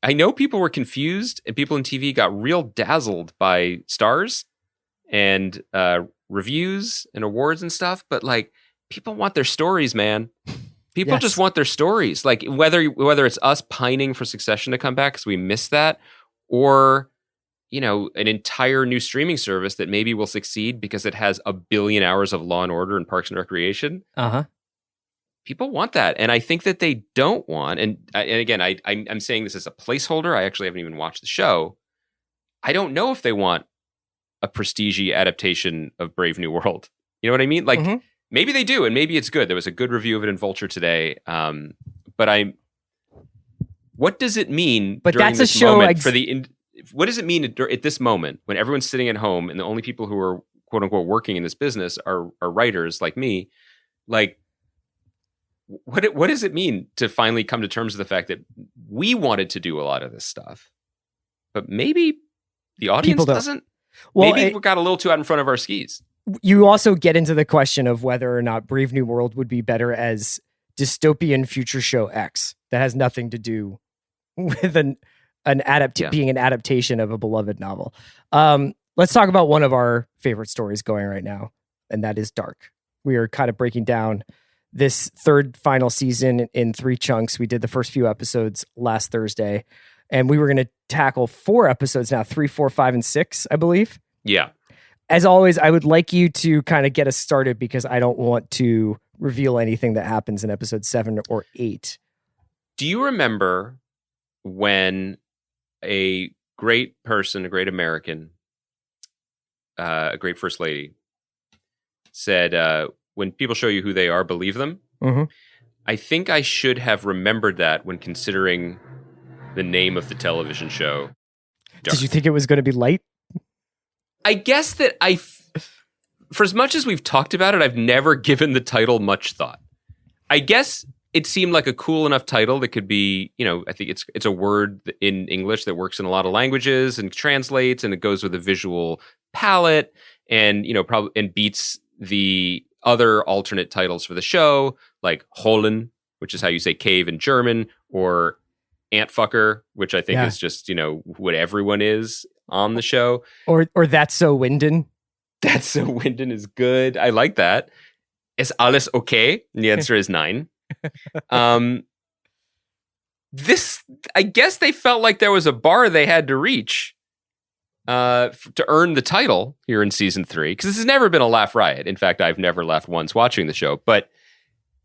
I know people were confused and people in TV got real dazzled by stars and reviews and awards and stuff. But like, people want their stories, man. People just want their stories. Like whether it's us pining for Succession to come back because we missed that, or an entire new streaming service that maybe will succeed because it has 1 billion hours of Law and Order and Parks and Recreation. People want that, and I think that they don't want. And again, I'm saying this as a placeholder. I actually haven't even watched the show. I don't know if they want a prestige adaptation of Brave New World. You know what I mean? Like. Maybe they do, and maybe it's good. There was a good review of it in Vulture today. But what does it mean? But during that's this a show. Moment what does it mean at this moment when everyone's sitting at home and the only people who are quote unquote working in this business are writers like me? Like, what does it mean to finally come to terms with the fact that we wanted to do a lot of this stuff, but maybe the audience doesn't? Well, maybe we got a little too out in front of our skis. You also get into the question of whether or not Brave New World would be better as dystopian future show X that has nothing to do with being an adaptation of a beloved novel. Let's talk about one of our favorite stories going right now, and that is Dark. We are kind of breaking down this third final season in 3 chunks. We did the first few episodes last Thursday, and we were going to tackle 4 episodes now, 3, 4, 5, and 6, I believe. Yeah. As always, I would like you to kind of get us started because I don't want to reveal anything that happens in episode 7 or 8. Do you remember when a great person, a great American, a great first lady said, when people show you who they are, believe them? Mm-hmm. I think I should have remembered that when considering the name of the television show. Dark. Did you think it was going to be light? I guess that for as much as we've talked about it, I've never given the title much thought. I guess it seemed like a cool enough title that could be, I think it's a word in English that works in a lot of languages and translates, and it goes with a visual palette, and probably and beats the other alternate titles for the show, like Holen, which is how you say cave in German, or Antfucker, which I think is just what everyone is on the show, or That's So Winden. That's So Winden is good. I like that. Is alles okay? And the answer is 9. This, I guess they felt like there was a bar they had to reach to earn the title here in season 3, because this has never been a laugh riot. In fact, I've never laughed once watching the show, but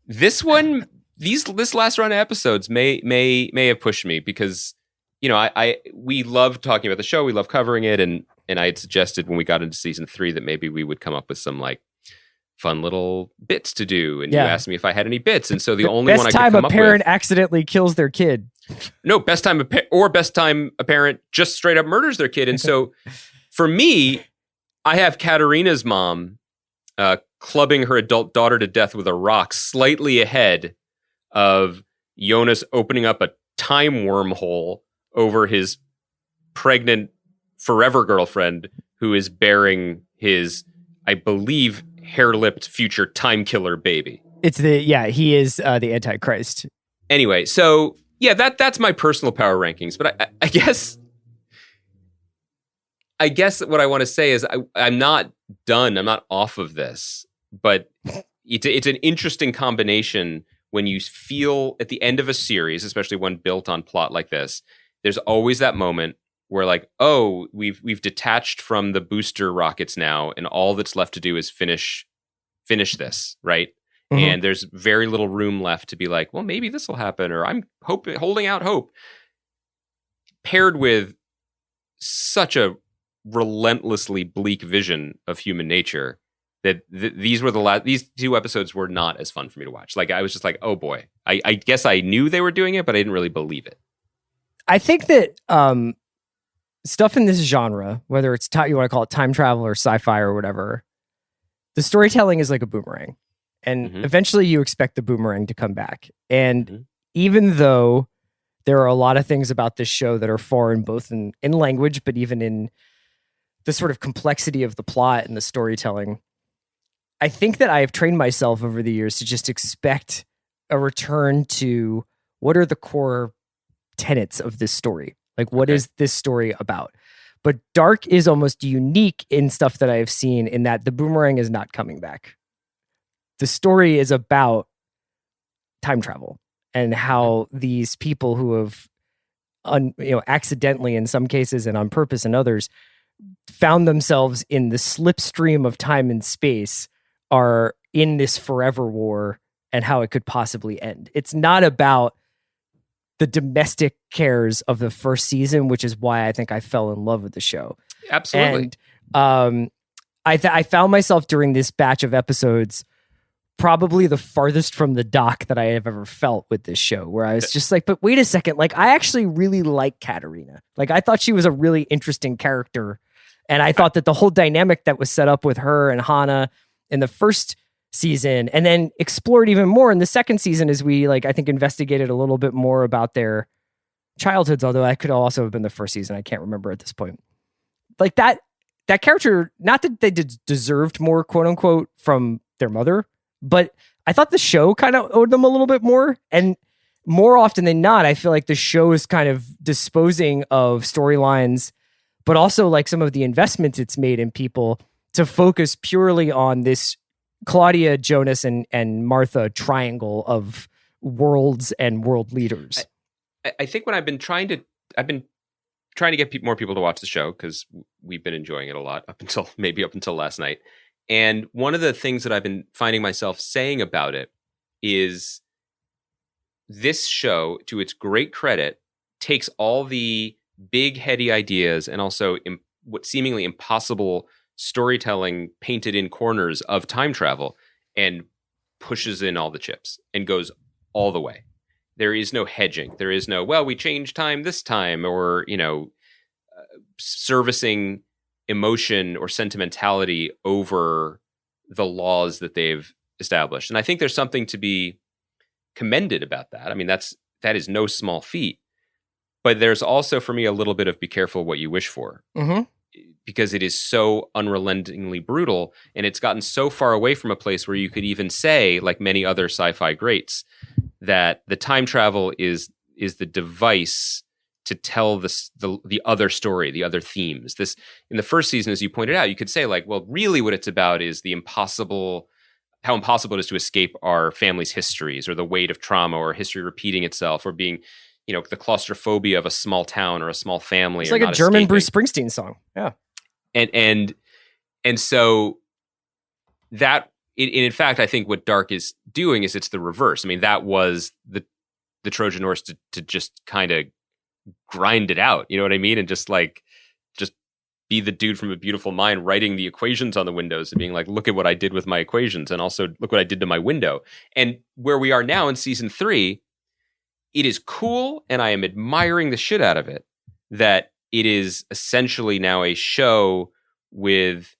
this one, this last run of episodes may have pushed me, because we love talking about the show. We love covering it. And I had suggested when we got into season 3 that maybe we would come up with some like fun little bits to do. And you asked me if I had any bits. And so the only one I could come up with. Best time a parent accidentally kills their kid. No, best time a parent just straight up murders their kid. And so for me, I have Katerina's mom clubbing her adult daughter to death with a rock slightly ahead of Jonas opening up a time wormhole over his pregnant forever girlfriend who is bearing his, I believe, hair-lipped future time killer baby. He is the Antichrist. Anyway, so yeah, that's my personal power rankings. But I guess what I want to say is I'm not done. I'm not off of this. But it's an interesting combination when you feel at the end of a series, especially one built on plot like this, there's always that moment where like, oh, we've detached from the booster rockets now, and all that's left to do is finish this, right? Mm-hmm. And there's very little room left to be like, well, maybe this will happen, or I'm holding out hope. Paired with such a relentlessly bleak vision of human nature that these 2 episodes were not as fun for me to watch. Like I was just like, oh boy, I guess I knew they were doing it, but I didn't really believe it. I think that stuff in this genre, whether it's you want to call it time travel or sci-fi or whatever, the storytelling is like a boomerang. And eventually you expect the boomerang to come back. And even though there are a lot of things about this show that are foreign, both in language, but even in the sort of complexity of the plot and the storytelling, I think that I have trained myself over the years to just expect a return to what are the core tenets of this story? Like, what is this story about? But Dark is almost unique in stuff that I have seen in that the boomerang is not coming back. The story is about time travel and how these people who have, accidentally in some cases and on purpose in others, found themselves in the slipstream of time and space are in this forever war and how it could possibly end. It's not about the domestic cares of the first season, which is why I think I fell in love with the show. Absolutely. And I found myself during this batch of episodes probably the farthest from the dock that I have ever felt with this show, where I was just like, but wait a second, like I actually really like Katerina. Like I thought she was a really interesting character. And I thought that the whole dynamic that was set up with her and Hannah in the first season, and then explored even more in the second season as we I think investigated a little bit more about their childhoods, although I could also have been the first season. I can't remember at this point. Like that character, not that they deserved more, quote unquote, from their mother, but I thought the show kind of owed them a little bit more. And more often than not, I feel like the show is kind of disposing of storylines, but also like some of the investments it's made in people to focus purely on this Claudia, Jonas, and Martha triangle of worlds and world leaders. I think when I've been trying to get more people to watch the show, because we've been enjoying it a lot up until last night. And one of the things that I've been finding myself saying about it is this show, to its great credit, takes all the big heady ideas and also what seemingly impossible storytelling painted in corners of time travel and pushes in all the chips and goes all the way. There is no hedging. There is no, well, we changed time this time, or, servicing emotion or sentimentality over the laws that they've established. And I think there's something to be commended about that. I mean, that is no small feat. But there's also, for me, a little bit of be careful what you wish for. Mm-hmm. Because it is so unrelentingly brutal, and it's gotten so far away from a place where you could even say, like many other sci-fi greats, that the time travel is the device to tell the other story, the other themes. This, in the first season, as you pointed out, you could say like, well, really what it's about is how impossible it is to escape our family's histories, or the weight of trauma, or history repeating itself, or being, the claustrophobia of a small town or a small family. It's like a German Bruce Springsteen song. Yeah. And so that, in fact, I think what Dark is doing is it's the reverse. I mean, that was the Trojan horse to just kind of grind it out. You know what I mean? And just be the dude from A Beautiful Mind writing the equations on the windows and being like, look at what I did with my equations, and also look what I did to my window. And where we are now in season 3, it is cool, and I am admiring the shit out of it, that it is essentially now a show with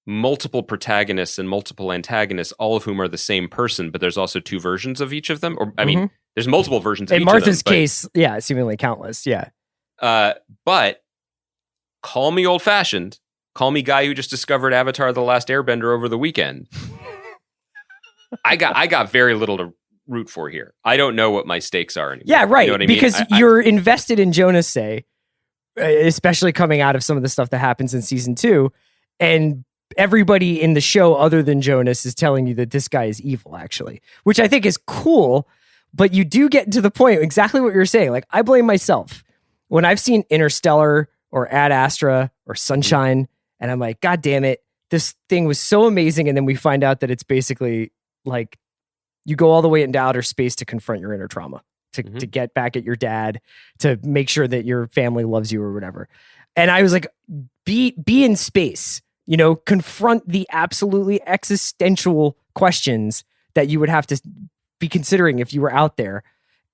multiple protagonists and multiple antagonists, all of whom are the same person, but there's also 2 versions of each of them. Or I mean, there's multiple versions of each Martha's of them. case, seemingly countless. Yeah. But call me old-fashioned. Call me guy who just discovered Avatar: The Last Airbender over the weekend. I got very little to root for here. I don't know what my stakes are anymore. Yeah, right. You know what I mean? Because you're invested in Jonas, say, especially coming out of some of the stuff that happens in season 2, and everybody in the show other than Jonas is telling you that this guy is evil, actually, which I think is cool. But you do get to the point, exactly what you're saying. Like, I blame myself when I've seen Interstellar or Ad Astra or Sunshine, and I'm like, God damn it, this thing was so amazing. And then we find out that it's basically like you go all the way into outer space to confront your inner trauma, to get back at your dad, to make sure that your family loves you or whatever. And I was like, be in space, confront the absolutely existential questions that you would have to be considering if you were out there.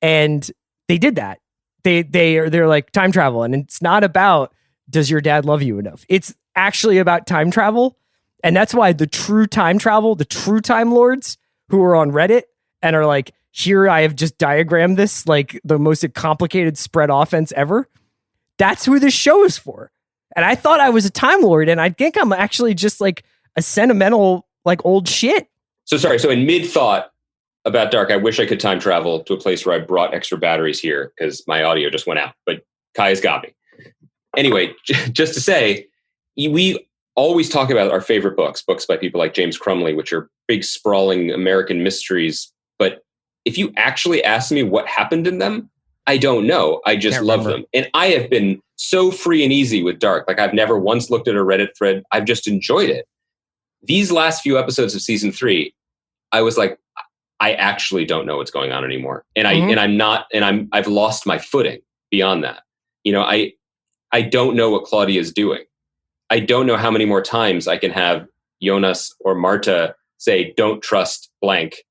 And they did that. They're like time travel, and it's not about does your dad love you enough. It's actually about time travel, and that's why the true time travel, the true Time Lords who are on Reddit and are like, here I have just diagrammed this like the most complicated spread offense ever. That's who this show is for. And I thought I was a Time Lord, and I think I'm actually just like a sentimental like old shit. So sorry. So in mid thought about Dark, I wish I could time travel to a place where I brought extra batteries here because my audio just went out, but Kai has got me. Anyway, just to say, we always talk about our favorite books by people like James Crumley, which are big, sprawling American mysteries. But if you actually ask me what happened in them, I don't know. I just love them. And I have been so free and easy with Dark. Like, I've never once looked at a Reddit thread. I've just enjoyed it. These last few episodes of season 3, I was like, I actually don't know what's going on anymore. And I've lost my footing beyond that. I don't know what Claudia is doing. I don't know how many more times I can have Jonas or Marta say, don't trust blank.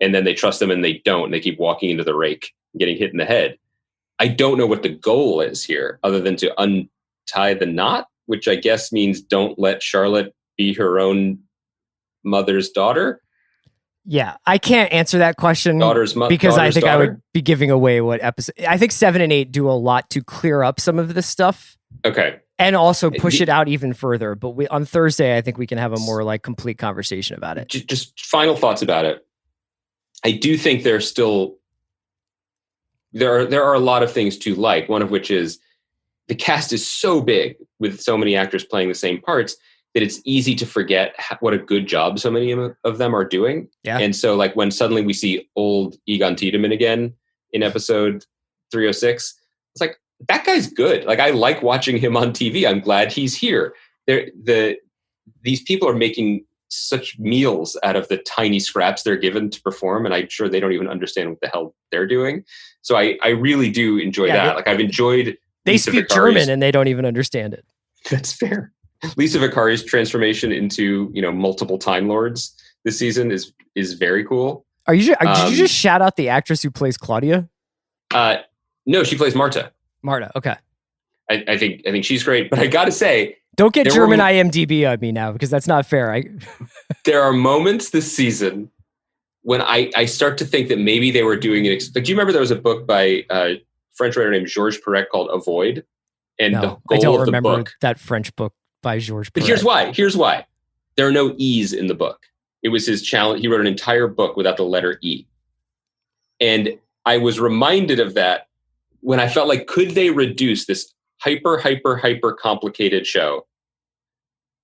And then they trust them and they don't. And they keep walking into the rake and getting hit in the head. I don't know what the goal is here other than to untie the knot, which I guess means don't let Charlotte be her own mother's daughter. Yeah, I can't answer that question because I think daughter. I would be giving away what episode. I think 7 and 8 do a lot to clear up some of this stuff. Okay. And also push it out even further. But on Thursday, I think we can have a more like complete conversation about it. Just final thoughts about it. I do think there are a lot of things to like, one of which is the cast is so big with so many actors playing the same parts that it's easy to forget what a good job so many of them are doing. Yeah. And so like when suddenly we see old Egon Tiedemann again in episode 306, it's like, that guy's good. Like, I like watching him on TV. I'm glad he's here. These people are making such meals out of the tiny scraps they're given to perform, and I'm sure they don't even understand what the hell they're doing. So I really do enjoy that. I've enjoyed. They speak German and they don't even understand it. That's fair. Lisa Vicari's transformation into multiple Time Lords this season is very cool. Did you just shout out the actress who plays Claudia? No, she plays Marta. Marta, okay. I think she's great, but I gotta say, don't get German IMDb on me now because that's not fair. There are moments this season when I start to think that maybe they were doing it. Like, do you remember there was a book by a French writer named Georges Perec called Avoid? And the goal I don't of the remember book, that French book by Georges Perec. But here's why. There are no E's in the book. It was his challenge. He wrote an entire book without the letter E. And I was reminded of that when I felt like, could they reduce this hyper complicated show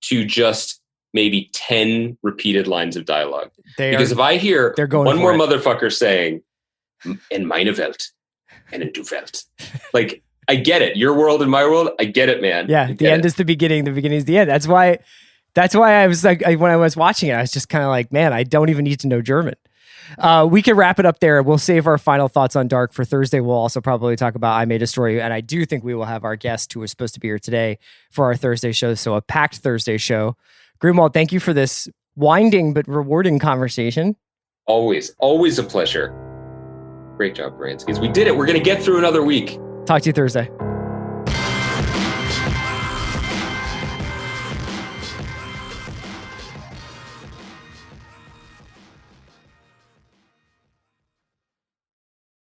to just maybe 10 repeated lines of dialogue? Because if I hear one more motherfucker saying, in meine Welt and in du Welt, like, I get it. Your world and my world, I get it, man. Yeah, the end is the beginning is the end. That's why I was like, when I was watching it, I was just kind of like, man, I don't even need to know German. We can wrap it up there. We'll save our final thoughts on Dark for Thursday. We'll also probably talk about I May Destroy You. And I do think we will have our guest who was supposed to be here today for our Thursday show. So a packed Thursday show. Grimwald, thank you for this winding but rewarding conversation. Always a pleasure. Great job, Bransky's. We did it. We're going to get through another week. Talk to you Thursday.